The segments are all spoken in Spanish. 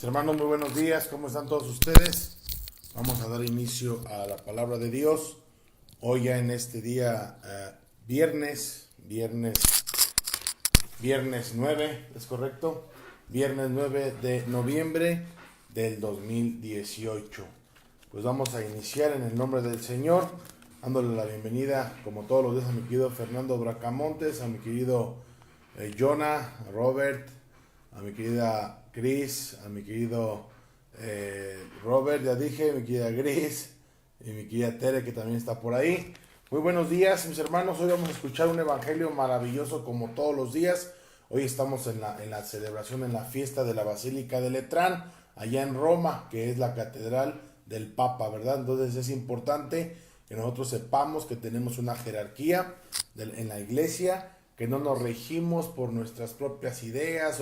Mis hermanos, muy buenos días, ¿cómo están todos ustedes? Vamos a dar inicio a la palabra de Dios. Hoy ya en este día, viernes 9, ¿es correcto? Viernes 9 de noviembre del 2018. Pues vamos a iniciar en el nombre del Señor, dándole la bienvenida, como todos los días, a mi querido Fernando Bracamontes, a mi querido Jonah, Robert, a mi querida Chris, a mi querido Robert, ya dije, mi querida Gris y mi querida Tere, que también está por ahí. Muy buenos días, mis hermanos. Hoy vamos a escuchar un evangelio maravilloso como todos los días. Hoy estamos en la celebración, en la fiesta de la Basílica de Letrán, allá en Roma, que es la catedral del Papa, ¿verdad? Entonces es importante que nosotros sepamos que tenemos una jerarquía en la iglesia, que no nos regimos por nuestras propias ideas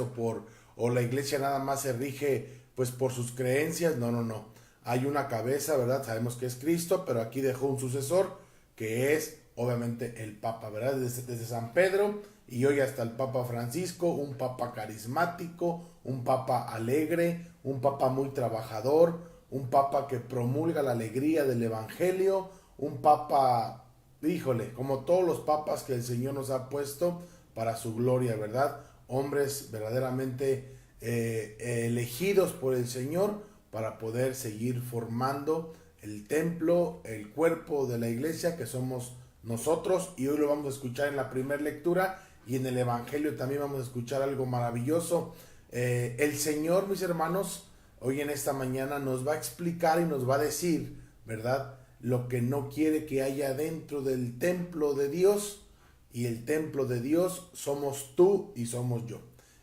o la iglesia nada más se rige pues por sus creencias. No. Hay una cabeza, ¿verdad? Sabemos que es Cristo, pero aquí dejó un sucesor que es obviamente el Papa, ¿verdad? Desde San Pedro y hoy hasta el Papa Francisco, un Papa carismático, un Papa alegre, un Papa muy trabajador, un Papa que promulga la alegría del Evangelio, un Papa, híjole, como todos los papas que el Señor nos ha puesto para su gloria, ¿verdad? Hombres verdaderamente elegidos por el Señor para poder seguir formando el templo, el cuerpo de la iglesia que somos nosotros, y hoy lo vamos a escuchar en la primera lectura y en el Evangelio también vamos a escuchar algo maravilloso. El Señor, mis hermanos, hoy en esta mañana nos va a explicar y nos va a decir, ¿verdad?, lo que no quiere que haya dentro del templo de Dios, y el templo de Dios somos tú y somos yo.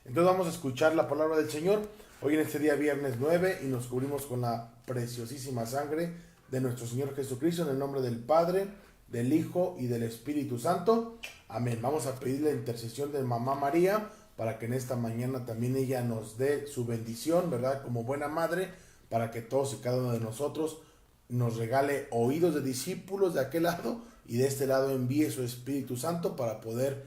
Entonces vamos a escuchar la palabra del Señor hoy en este día viernes 9 y nos cubrimos con la preciosísima sangre de nuestro Señor Jesucristo, en el nombre del Padre, del Hijo y del Espíritu Santo. Amén. Vamos a pedir la intercesión de Mamá María para que en esta mañana también ella nos dé su bendición, ¿verdad?, como buena madre, para que todos y cada uno de nosotros nos regale oídos de discípulos de aquel lado y de este lado envíe su Espíritu Santo para poder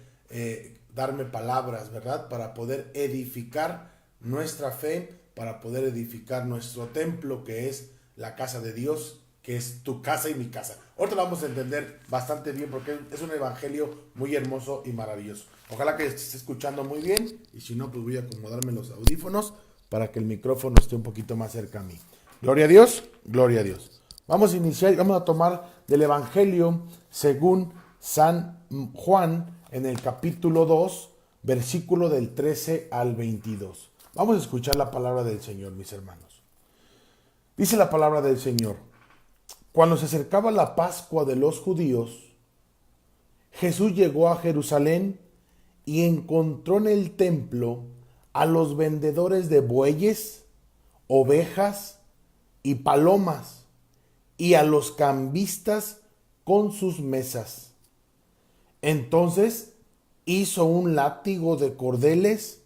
darme palabras, ¿verdad?, para poder edificar nuestra fe, para poder edificar nuestro templo, que es la casa de Dios, que es tu casa y mi casa. Ahorita lo vamos a entender bastante bien porque es un evangelio muy hermoso y maravilloso. Ojalá que estés escuchando muy bien, y si no, pues voy a acomodarme los audífonos para que el micrófono esté un poquito más cerca a mí. Gloria a Dios, gloria a Dios. Vamos a iniciar, vamos a tomar del evangelio según San Juan, en el capítulo 2, versículo del 13 al 22. Vamos a escuchar la palabra del Señor, mis hermanos. Dice la palabra del Señor: cuando se acercaba la Pascua de los judíos, Jesús llegó a Jerusalén y encontró en el templo a los vendedores de bueyes, ovejas y palomas, y a los cambistas con sus mesas. Entonces hizo un látigo de cordeles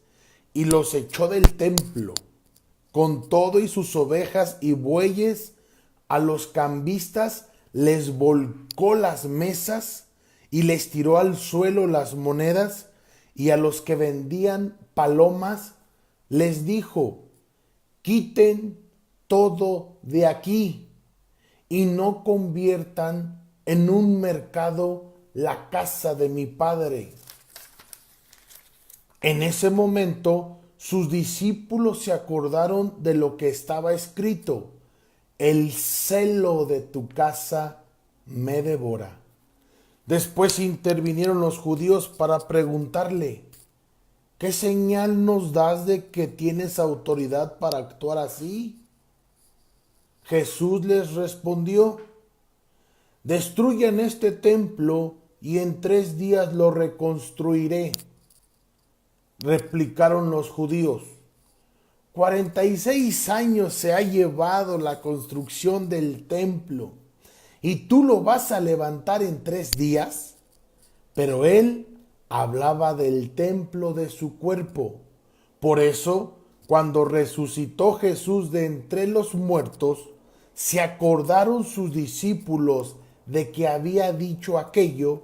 y los echó del templo, con todo y sus ovejas y bueyes. A los cambistas les volcó las mesas y les tiró al suelo las monedas, y a los que vendían palomas les dijo: quiten todo de aquí y no conviertan en un mercado la casa de mi Padre. En ese momento sus discípulos se acordaron de lo que estaba escrito: el celo de tu casa me devora. Después intervinieron los judíos para preguntarle: ¿qué señal nos das de que tienes autoridad para actuar así? Jesús les respondió: destruyan este templo y en 3 días lo reconstruiré. Replicaron los judíos: 46 años se ha llevado la construcción del templo, ¿y tú lo vas a levantar en 3 días? Pero él hablaba del templo de su cuerpo. Por eso, cuando resucitó Jesús de entre los muertos, se acordaron sus discípulos de que había dicho aquello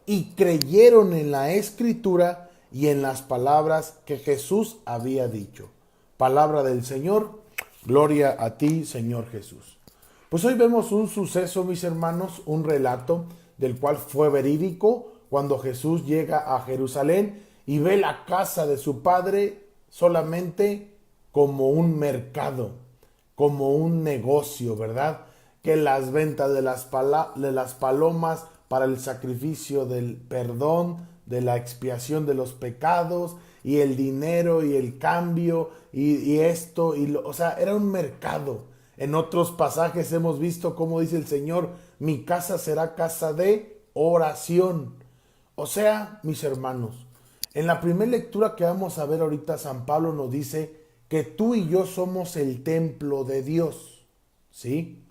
y creyeron en la Escritura y en las palabras que Jesús había dicho. Palabra del Señor, Gloria a ti, Señor Jesús. Pues hoy vemos un suceso, mis hermanos, un relato del cual fue verídico cuando Jesús llega a Jerusalén y ve la casa de su padre solamente como un mercado, como un negocio, ¿verdad? Que las ventas de las palomas para el sacrificio del perdón, de la expiación de los pecados, y el dinero y el cambio y esto, o sea, era un mercado. En otros pasajes hemos visto cómo dice el Señor, mi casa será casa de oración. O sea, mis hermanos, en la primera lectura que vamos a ver ahorita, San Pablo nos dice que tú y yo somos el templo de Dios, ¿sí?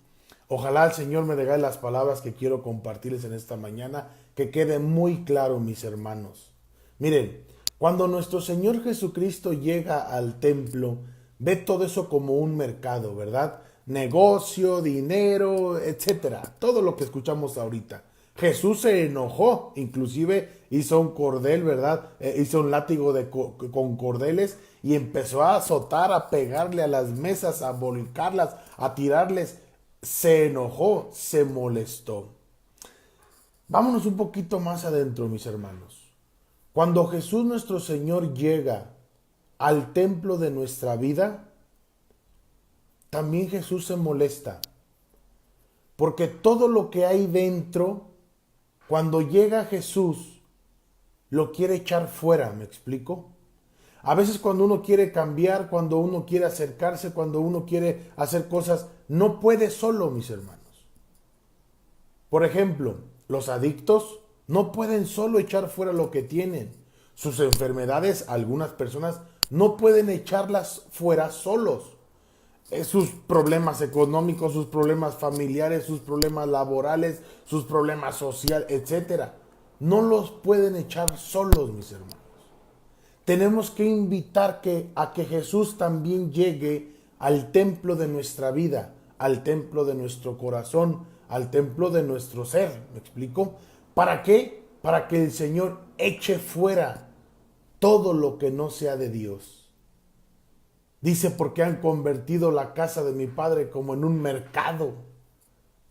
Ojalá el Señor me regale las palabras que quiero compartirles en esta mañana, que quede muy claro, mis hermanos. Miren, cuando nuestro Señor Jesucristo llega al templo, ve todo eso como un mercado, ¿verdad? Negocio, dinero, etcétera. Todo lo que escuchamos ahorita. Jesús se enojó, inclusive hizo un cordel, ¿verdad? Hizo un látigo con cordeles y empezó a azotar, a pegarle a las mesas, a volcarlas, a tirarles. Se enojó, se molestó. Vámonos un poquito más adentro, mis hermanos. Cuando Jesús nuestro Señor llega al templo de nuestra vida, también Jesús se molesta. Porque todo lo que hay dentro, cuando llega Jesús, lo quiere echar fuera, ¿me explico? A veces cuando uno quiere cambiar, cuando uno quiere acercarse, cuando uno quiere hacer cosas, no puede solo, mis hermanos. Por ejemplo, los adictos no pueden solo echar fuera lo que tienen. Sus enfermedades, algunas personas no pueden echarlas fuera solos. Sus problemas económicos, sus problemas familiares, sus problemas laborales, sus problemas sociales, etc. No los pueden echar solos, mis hermanos. Tenemos que invitar a que Jesús también llegue al templo de nuestra vida, al templo de nuestro corazón, al templo de nuestro ser. ¿Me explico? ¿Para qué? Para que el Señor eche fuera todo lo que no sea de Dios. Dice, porque han convertido la casa de mi Padre como en un mercado,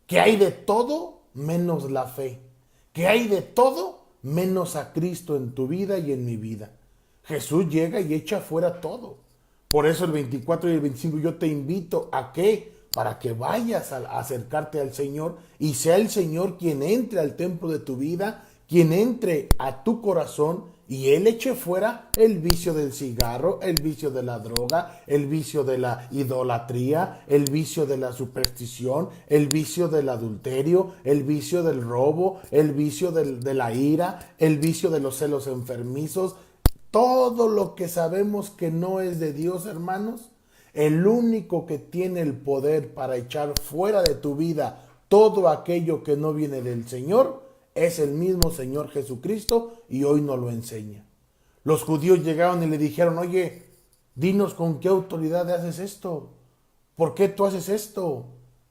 que hay de todo menos la fe, que hay de todo menos a Cristo en tu vida y en mi vida. Jesús llega y echa fuera todo. Por eso el 24 y el 25 yo te invito a que, para que vayas a acercarte al Señor y sea el Señor quien entre al templo de tu vida, quien entre a tu corazón y Él eche fuera el vicio del cigarro, el vicio de la droga, el vicio de la idolatría, el vicio de la superstición, el vicio del adulterio, el vicio del robo, el vicio de la ira, el vicio de los celos enfermizos. Todo lo que sabemos que no es de Dios, hermanos, el único que tiene el poder para echar fuera de tu vida todo aquello que no viene del Señor es el mismo Señor Jesucristo, y hoy nos lo enseña. Los judíos llegaron y le dijeron, oye, dinos con qué autoridad haces esto, ¿por qué tú haces esto?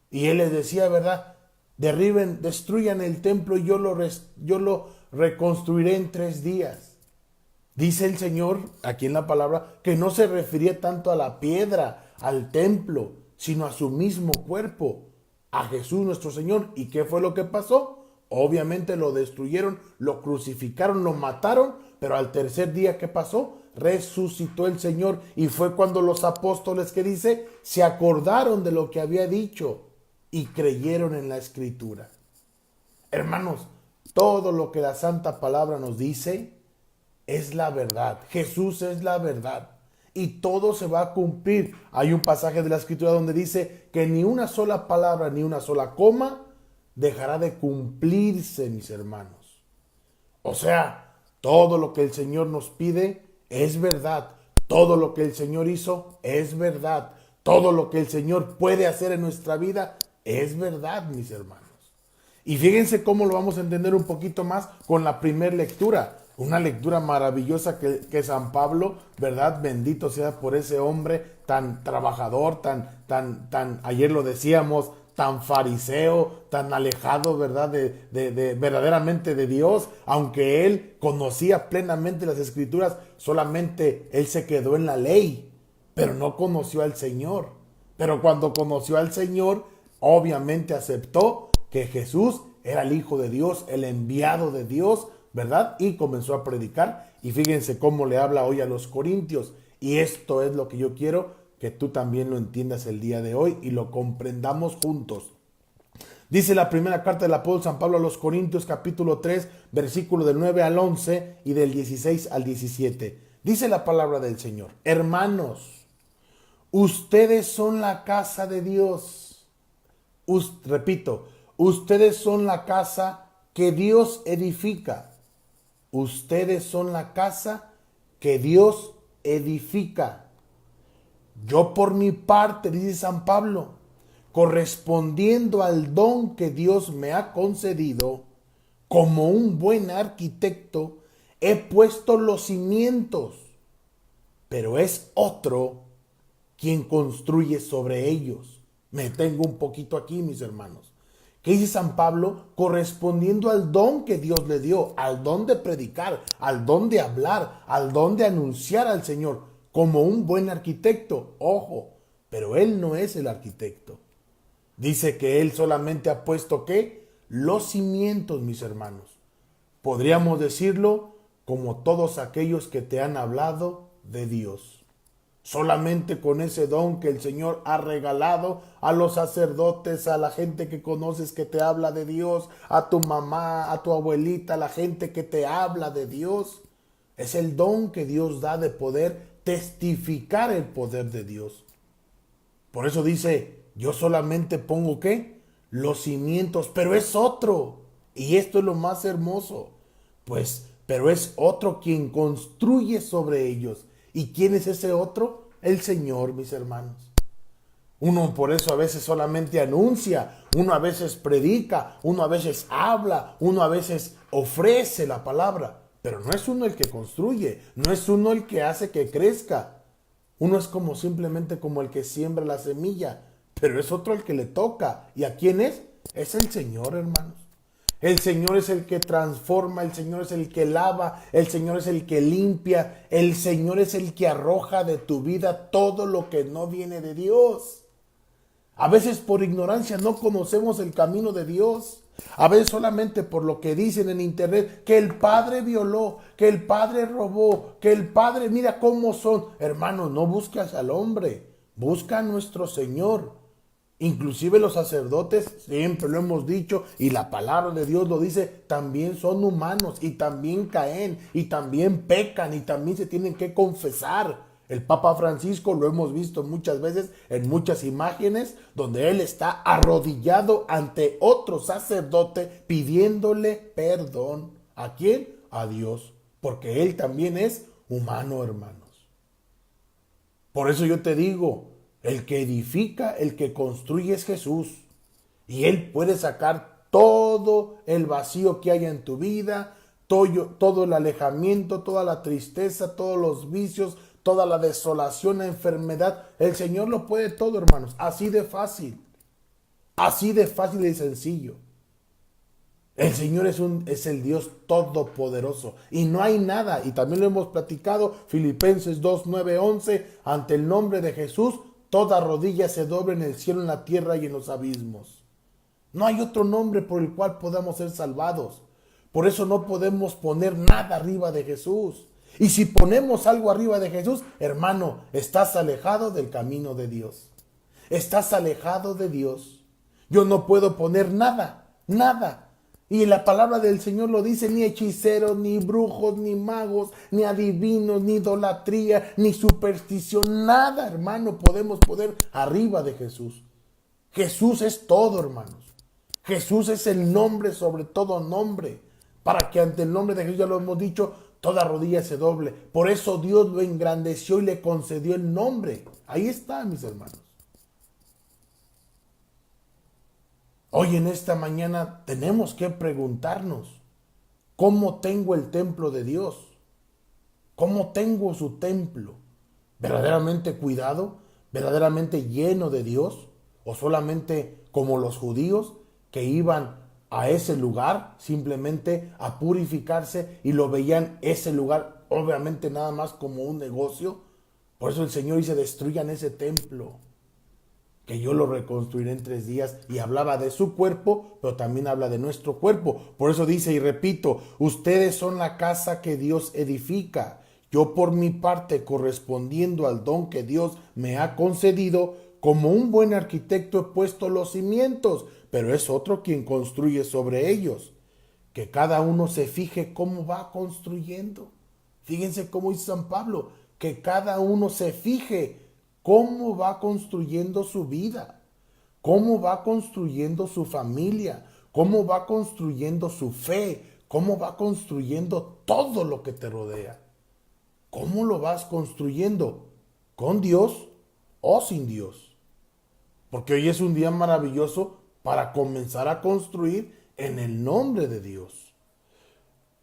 Y él les decía, ¿verdad? Destruyan el templo y yo lo reconstruiré en 3 días. Dice el Señor, aquí en la palabra, que no se refería tanto a la piedra, al templo, sino a su mismo cuerpo, a Jesús nuestro Señor. ¿Y qué fue lo que pasó? Obviamente lo destruyeron, lo crucificaron, lo mataron, pero al 3er día, ¿qué pasó? Resucitó el Señor, y fue cuando los apóstoles, que dice, se acordaron de lo que había dicho y creyeron en la Escritura. Hermanos, todo lo que la Santa Palabra nos dice es la verdad. Jesús es la verdad y todo se va a cumplir. Hay un pasaje de la Escritura donde dice que ni una sola palabra, ni una sola coma dejará de cumplirse, mis hermanos. O sea, todo lo que el Señor nos pide es verdad. Todo lo que el Señor hizo es verdad. Todo lo que el Señor puede hacer en nuestra vida es verdad, mis hermanos. Y fíjense cómo lo vamos a entender un poquito más con la primera lectura. Una lectura maravillosa que San Pablo, ¿verdad? Bendito sea por ese hombre tan trabajador, ayer lo decíamos, tan fariseo, tan alejado, ¿verdad? De verdaderamente de Dios. Aunque él conocía plenamente las Escrituras, solamente él se quedó en la ley, pero no conoció al Señor. Pero cuando conoció al Señor, obviamente aceptó que Jesús era el Hijo de Dios, el enviado de Dios, ¿verdad? Y comenzó a predicar. Y fíjense cómo le habla hoy a los corintios. Y esto es lo que yo quiero que tú también lo entiendas el día de hoy y lo comprendamos juntos. Dice la primera carta del apóstol San Pablo a los Corintios, capítulo 3, versículo del 9 al 11 y del 16 al 17. Dice la palabra del Señor: hermanos, ustedes son la casa de Dios. Repito, ustedes son la casa que Dios edifica. Ustedes son la casa que Dios edifica. Yo por mi parte, dice San Pablo, correspondiendo al don que Dios me ha concedido, como un buen arquitecto, he puesto los cimientos, pero es otro quien construye sobre ellos. Me detengo un poquito aquí, mis hermanos. ¿Qué dice San Pablo? Correspondiendo al don que Dios le dio, al don de predicar, al don de hablar, al don de anunciar al Señor, como un buen arquitecto. Ojo, pero él no es el arquitecto. Dice que él solamente ha puesto, ¿qué? Los cimientos, mis hermanos. Podríamos decirlo como todos aquellos que te han hablado de Dios. Solamente con ese don que el Señor ha regalado a los sacerdotes, a la gente que conoces que te habla de Dios, a tu mamá, a tu abuelita, a la gente que te habla de Dios. Es el don que Dios da de poder testificar el poder de Dios. Por eso dice, yo solamente pongo, ¿qué? Los cimientos, pero es otro. Y esto es lo más hermoso. Pues, pero es otro quien construye sobre ellos. ¿Y quién es ese otro? El Señor, mis hermanos. Uno por eso a veces solamente anuncia, uno a veces predica, uno a veces habla, uno a veces ofrece la palabra. Pero no es uno el que construye, no es uno el que hace que crezca. Uno es como simplemente como el que siembra la semilla, pero es otro el que le toca. ¿Y a quién es? Es el Señor, hermanos. El Señor es el que transforma, el Señor es el que lava, el Señor es el que limpia, el Señor es el que arroja de tu vida todo lo que no viene de Dios. A veces por ignorancia no conocemos el camino de Dios. A veces solamente por lo que dicen en internet, que el padre violó, que el padre robó, que el padre, mira cómo son. Hermano, no busques al hombre, busca a nuestro Señor. Inclusive los sacerdotes, siempre lo hemos dicho, y la palabra de Dios lo dice, también son humanos y también caen y también pecan y también se tienen que confesar. El Papa Francisco lo hemos visto muchas veces en muchas imágenes donde él está arrodillado ante otro sacerdote pidiéndole perdón. ¿A quién? A Dios, porque él también es humano, hermanos. Por eso yo te digo, el que edifica, el que construye es Jesús. Y Él puede sacar todo el vacío que haya en tu vida, todo el alejamiento, toda la tristeza, todos los vicios, toda la desolación, la enfermedad. El Señor lo puede todo, hermanos. Así de fácil y sencillo. El Señor es el Dios todopoderoso y no hay nada, y también lo hemos platicado, Filipenses 2, 9, 11, ante el nombre de Jesús, toda rodilla se doble en el cielo, en la tierra y en los abismos. No hay otro nombre por el cual podamos ser salvados. Por eso no podemos poner nada arriba de Jesús. Y si ponemos algo arriba de Jesús, hermano, estás alejado del camino de Dios. Estás alejado de Dios. Yo no puedo poner nada. Y la palabra del Señor lo dice, ni hechiceros, ni brujos, ni magos, ni adivinos, ni idolatría, ni superstición, nada, hermano, podemos poner arriba de Jesús. Jesús es todo, hermanos. Jesús es el nombre sobre todo nombre, para que ante el nombre de Jesús, ya lo hemos dicho, toda rodilla se doble. Por eso Dios lo engrandeció y le concedió el nombre. Ahí está, mis hermanos. Hoy en esta mañana tenemos que preguntarnos, ¿cómo tengo el templo de Dios? ¿Cómo tengo su templo? ¿Verdaderamente cuidado? ¿Verdaderamente lleno de Dios? ¿O solamente como los judíos que iban a ese lugar simplemente a purificarse y lo veían ese lugar obviamente nada más como un negocio? Por eso el Señor dice, destruyan ese templo. que yo lo reconstruiré en 3 días, y hablaba de su cuerpo, pero también habla de nuestro cuerpo. Por eso dice, y repito, ustedes son la casa que Dios edifica. Yo por mi parte, correspondiendo al don que Dios me ha concedido, como un buen arquitecto he puesto los cimientos, pero es otro quien construye sobre ellos. Que cada uno se fije cómo va construyendo. Fíjense cómo dice San Pablo, que cada uno se fije cómo va construyendo su vida, cómo va construyendo su familia, cómo va construyendo su fe, cómo va construyendo todo lo que te rodea. ¿Cómo lo vas construyendo? ¿Con Dios o sin Dios? Porque hoy es un día maravilloso para comenzar a construir en el nombre de Dios.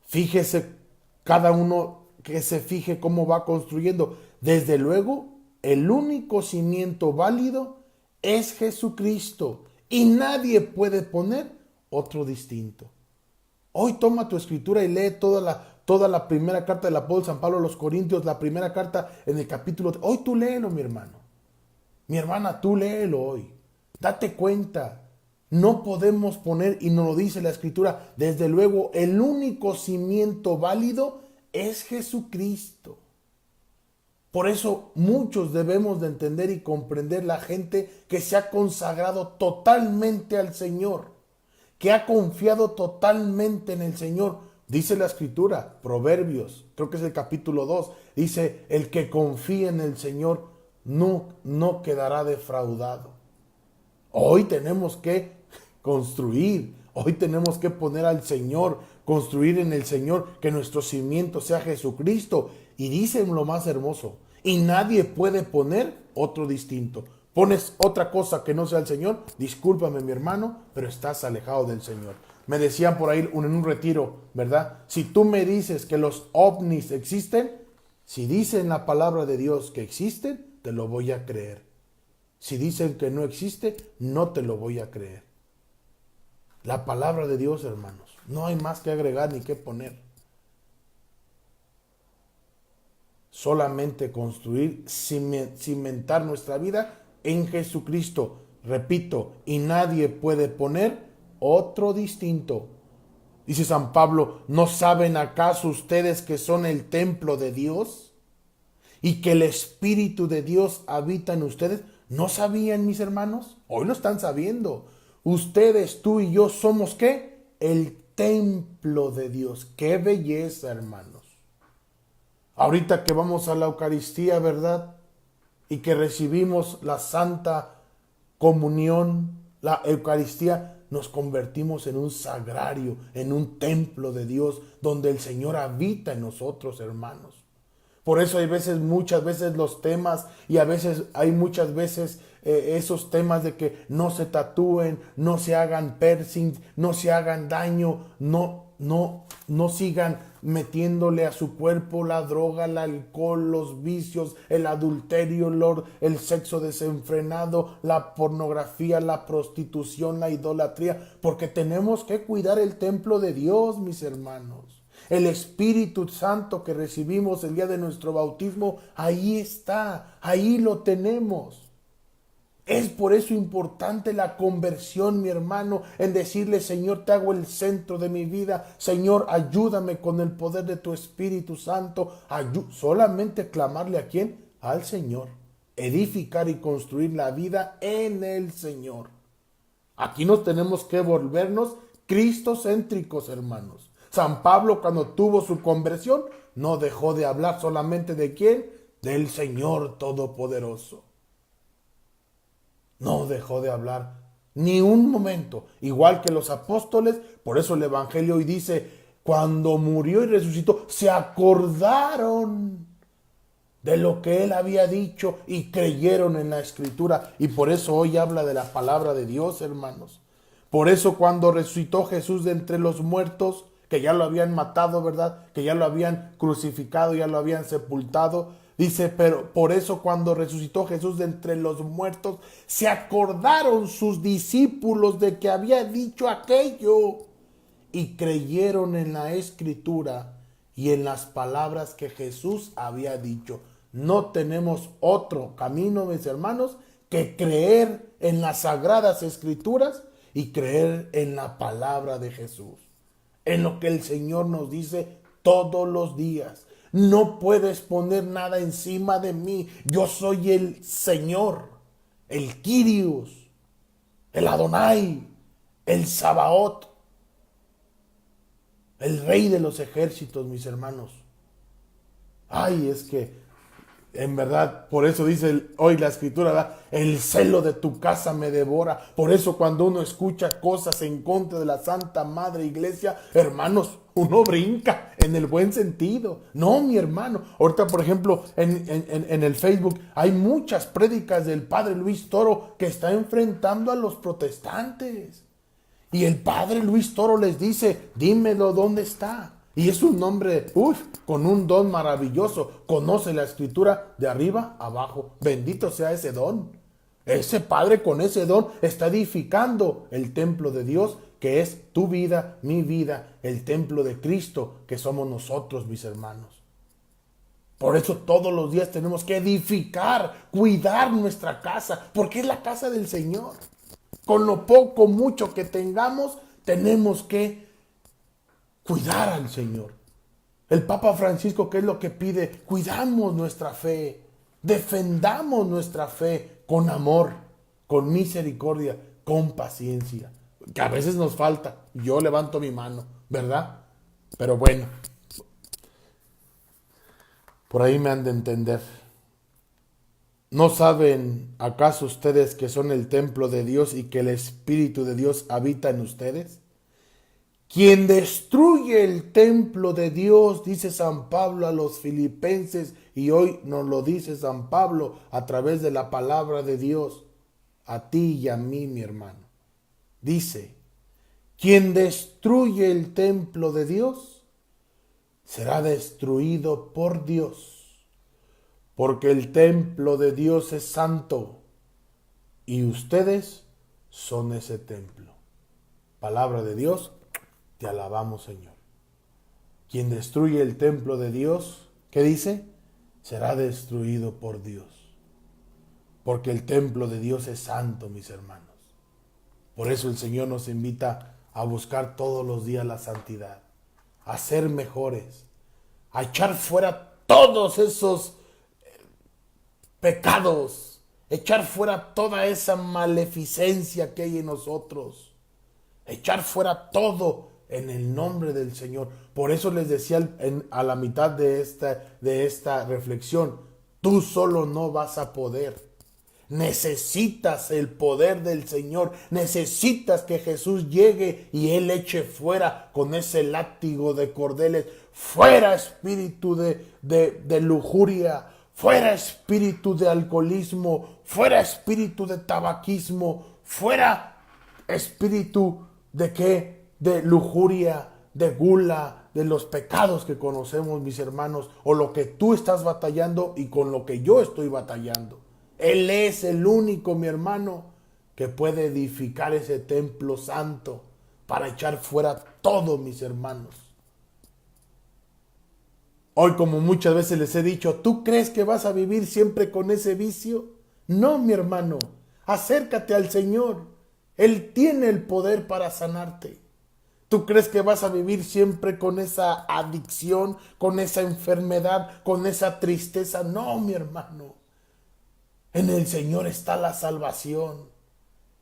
Fíjese cada uno que se fije cómo va construyendo. Desde luego, el único cimiento válido es Jesucristo y nadie puede poner otro distinto. Hoy toma tu escritura y lee toda la primera carta del apóstol San Pablo a los Corintios, la primera carta en el capítulo. Hoy tú léelo, mi hermano. Mi hermana, tú léelo hoy. Date cuenta. No podemos poner, y nos lo dice la escritura, desde luego, el único cimiento válido es Jesucristo. Por eso muchos debemos de entender y comprender la gente que se ha consagrado totalmente al Señor, que ha confiado totalmente en el Señor. Dice la escritura, Proverbios, creo que es el capítulo 2, dice, el que confía en el Señor no quedará defraudado. Hoy tenemos que construir, hoy tenemos que poner al Señor, construir en el Señor, que nuestro cimiento sea Jesucristo. Y dicen lo más hermoso, y nadie puede poner otro distinto. Pones otra cosa que no sea el Señor, discúlpame mi hermano, pero estás alejado del Señor. Me decían por ahí en un retiro, ¿verdad? Si tú me dices que los ovnis existen, si dicen la palabra de Dios que existen, te lo voy a creer. Si dicen que no existe, no te lo voy a creer. La palabra de Dios, hermanos, no hay más que agregar ni que poner. Solamente construir, cimentar nuestra vida en Jesucristo. Repito, y nadie puede poner otro distinto. Dice San Pablo, ¿no saben acaso ustedes que son el templo de Dios? Y que el Espíritu de Dios habita en ustedes. ¿No sabían, mis hermanos? Hoy lo están sabiendo. Ustedes, tú y yo somos ¿qué? El templo de Dios. ¡Qué belleza, hermanos! Ahorita que vamos a la Eucaristía, ¿verdad? Y que recibimos la Santa Comunión, la Eucaristía, nos convertimos en un sagrario, en un templo de Dios, donde el Señor habita en nosotros, hermanos. Por eso hay muchas veces los temas, y a veces hay muchas veces esos temas de que no se tatúen, no se hagan piercings, no se hagan daño, no sigan metiéndole a su cuerpo la droga, el alcohol, los vicios, el adulterio, el sexo desenfrenado, la pornografía, la prostitución, la idolatría, porque tenemos que cuidar el templo de Dios, mis hermanos. El Espíritu Santo que recibimos el día de nuestro bautismo, ahí está, ahí lo tenemos. Es por eso importante la conversión, mi hermano, en decirle, Señor, te hago el centro de mi vida. Señor, ayúdame con el poder de tu Espíritu Santo. Solamente clamarle ¿a quién? Al Señor. Edificar y construir la vida en el Señor. Aquí nos tenemos que volvernos cristocéntricos, hermanos. San Pablo, cuando tuvo su conversión, no dejó de hablar solamente ¿de quién? Del Señor Todopoderoso. No dejó de hablar ni un momento, igual que los apóstoles. Por eso el Evangelio hoy dice, cuando murió y resucitó, se acordaron de lo que él había dicho y creyeron en la Escritura. Y por eso hoy habla de la palabra de Dios, hermanos. Por eso cuando resucitó Jesús de entre los muertos, que ya lo habían matado, ¿verdad? Que ya lo habían crucificado, ya lo habían sepultado. Dice, pero por eso cuando resucitó Jesús de entre los muertos, se acordaron sus discípulos de que había dicho aquello y creyeron en la Escritura y en las palabras que Jesús había dicho. No tenemos otro camino, mis hermanos, que creer en las Sagradas Escrituras y creer en la palabra de Jesús, en lo que el Señor nos dice todos los días. No puedes poner nada encima de mí. Yo soy el Señor, el Kyrios, el Adonai, el Sabaoth, el Rey de los ejércitos, mis hermanos. Ay, es que en verdad, por eso dice hoy la Escritura, ¿verdad? El celo de tu casa me devora. Por eso cuando uno escucha cosas en contra de la Santa Madre Iglesia, hermanos, uno brinca en el buen sentido. No, mi hermano. Ahorita, por ejemplo, en el Facebook hay muchas prédicas del Padre Luis Toro que está enfrentando a los protestantes. Y el Padre Luis Toro les dice, dímelo dónde está. Y es un hombre, con un don maravilloso. Conoce la Escritura de arriba a abajo. Bendito sea ese don. Ese Padre con ese don está edificando el templo de Dios, que es tu vida, mi vida, el templo de Cristo, que somos nosotros, mis hermanos. Por eso todos los días tenemos que edificar, cuidar nuestra casa, porque es la casa del Señor. Con lo poco, mucho que tengamos, tenemos que cuidar al Señor. El Papa Francisco, ¿qué es lo que pide? Cuidamos nuestra fe, defendamos nuestra fe con amor, con misericordia, con paciencia, que a veces nos falta. Yo levanto mi mano, ¿verdad? Pero bueno, por ahí me han de entender. ¿No saben acaso ustedes que son el templo de Dios y que el Espíritu de Dios habita en ustedes? Quien destruye el templo de Dios, dice San Pablo a los filipenses, y hoy nos lo dice San Pablo a través de la palabra de Dios, a ti y a mí, mi hermano. Dice, quien destruye el templo de Dios, será destruido por Dios, porque el templo de Dios es santo, y ustedes son ese templo. Palabra de Dios. Te alabamos, Señor. Quien destruye el templo de Dios, ¿qué dice? Será destruido por Dios. Porque el templo de Dios es santo, mis hermanos. Por eso el Señor nos invita a buscar todos los días la santidad, a ser mejores, a echar fuera todos esos pecados, echar fuera toda esa maleficencia que hay en nosotros, echar fuera todo en el nombre del Señor. Por eso les decía a la mitad de esta reflexión, tú solo no vas a poder. Necesitas el poder del Señor. Necesitas que Jesús llegue y Él eche fuera con ese látigo de cordeles. Fuera espíritu de lujuria. Fuera espíritu de alcoholismo. Fuera espíritu de tabaquismo. Fuera espíritu de qué, de lujuria, de gula, de los pecados que conocemos, mis hermanos, o lo que tú estás batallando y con lo que yo estoy batallando. Él es el único, mi hermano, que puede edificar ese templo santo para echar fuera todo, mis hermanos. Hoy, como muchas veces les he dicho, ¿tú crees que vas a vivir siempre con ese vicio? No, mi hermano, acércate al Señor. Él tiene el poder para sanarte. ¿Tú crees que vas a vivir siempre con esa adicción, con esa enfermedad, con esa tristeza? No, mi hermano. En el Señor está la salvación.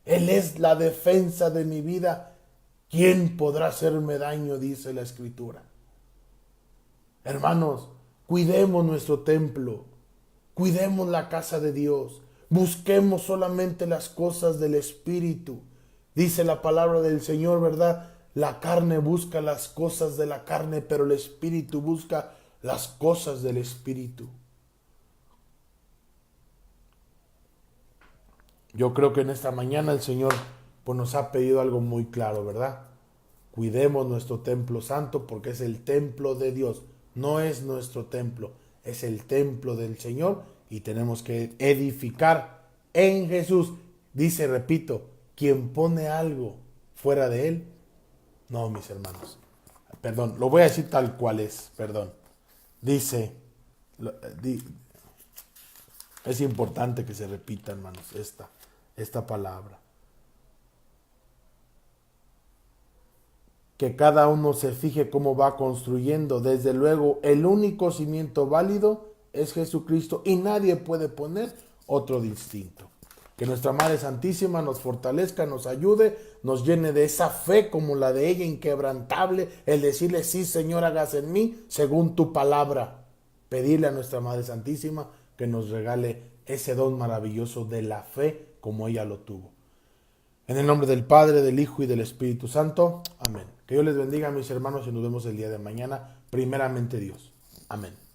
Él es la defensa de mi vida. ¿Quién podrá hacerme daño? Dice la Escritura. Hermanos, cuidemos nuestro templo. Cuidemos la casa de Dios. Busquemos solamente las cosas del Espíritu. Dice la palabra del Señor, ¿verdad? La carne busca las cosas de la carne, pero el Espíritu busca las cosas del Espíritu. Yo creo que en esta mañana el Señor pues, nos ha pedido algo muy claro, ¿verdad? Cuidemos nuestro templo santo porque es el templo de Dios. No es nuestro templo, es el templo del Señor y tenemos que edificar en Jesús. Dice, repito, quien pone algo fuera de Él, no, mis hermanos. Perdón, lo voy a decir tal cual es, perdón. Dice, Es importante que se repita, hermanos, esta palabra. Que cada uno se fije cómo va construyendo. Desde luego, el único cimiento válido es Jesucristo y nadie puede poner otro distinto. Que nuestra Madre Santísima nos fortalezca, nos ayude, nos llene de esa fe como la de ella, inquebrantable, el decirle, sí, Señor, hágase en mí según tu palabra. Pedirle a nuestra Madre Santísima que nos regale ese don maravilloso de la fe como ella lo tuvo. En el nombre del Padre, del Hijo y del Espíritu Santo. Amén. Que Dios les bendiga, mis hermanos, y nos vemos el día de mañana. Primeramente Dios. Amén.